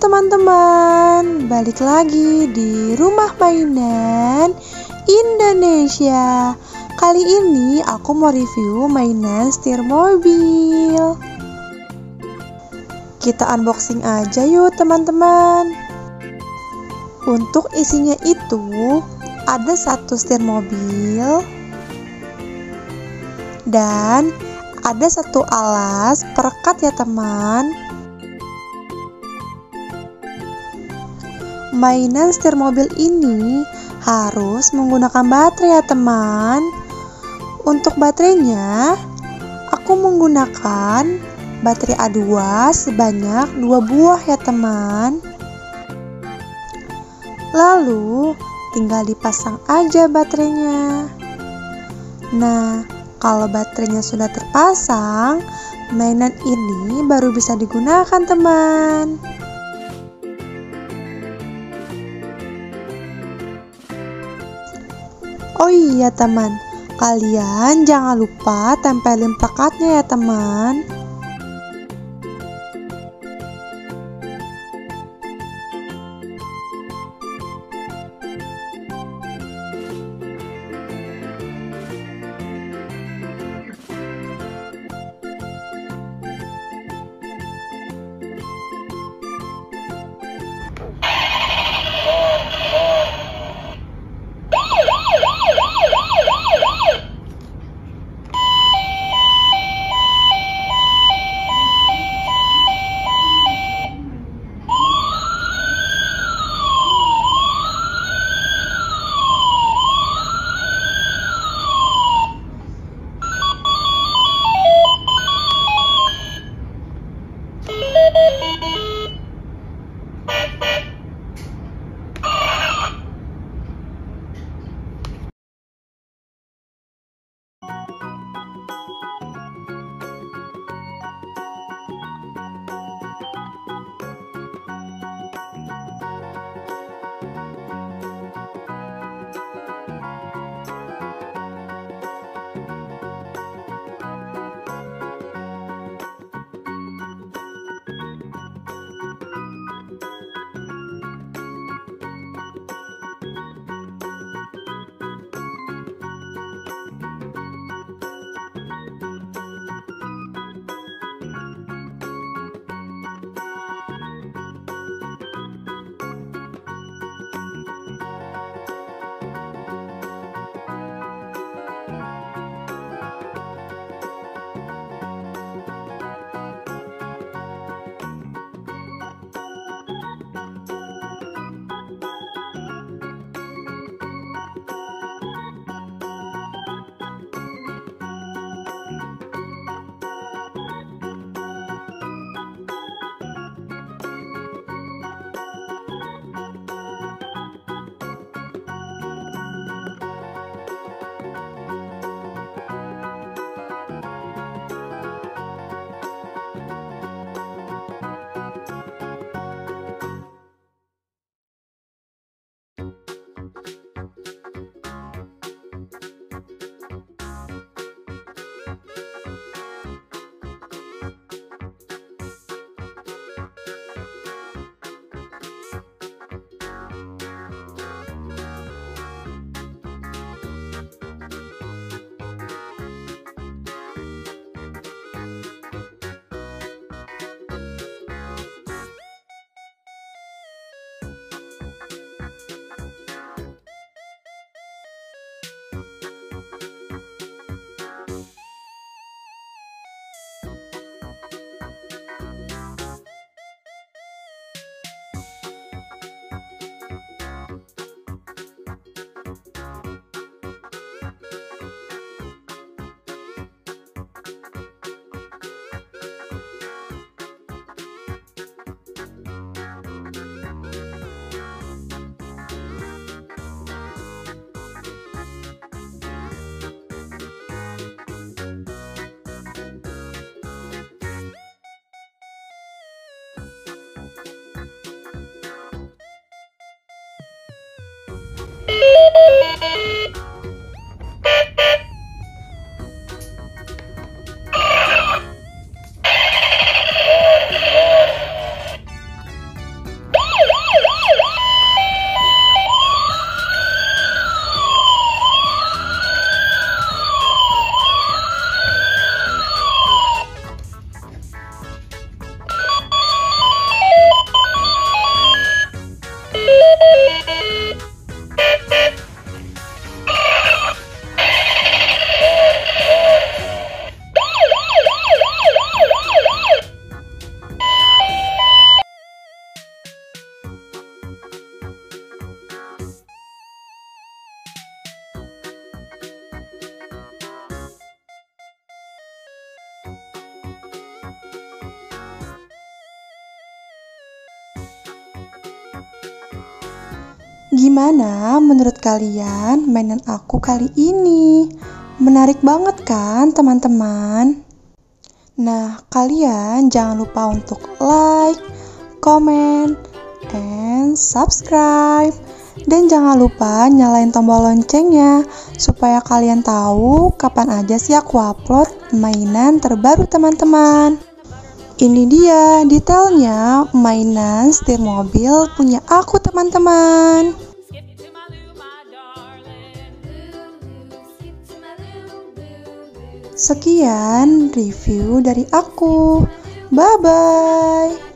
teman-teman, balik lagi di Rumah Mainan Indonesia. Kali ini aku mau review mainan setir mobil. Kita unboxing aja yuk teman-teman. Untuk isinya itu ada satu setir mobil dan ada satu alas perekat ya teman. Mainan setir mobil ini harus menggunakan baterai ya teman. Untuk baterainya aku menggunakan baterai A2 sebanyak 2 buah ya teman. Lalu tinggal dipasang aja baterainya. Nah, kalau baterainya sudah terpasang, mainan ini baru bisa digunakan teman. Oh iya teman, kalian jangan lupa tempelin plakatnya ya teman. Gimana menurut kalian mainan aku kali ini? Menarik banget kan teman-teman? Nah, kalian jangan lupa untuk like, comment, and subscribe. Dan jangan lupa nyalain tombol loncengnya supaya kalian tahu kapan aja sih aku upload mainan terbaru teman-teman. Ini dia detailnya mainan setir mobil punya aku teman-teman. Sekian review dari aku. Bye-bye.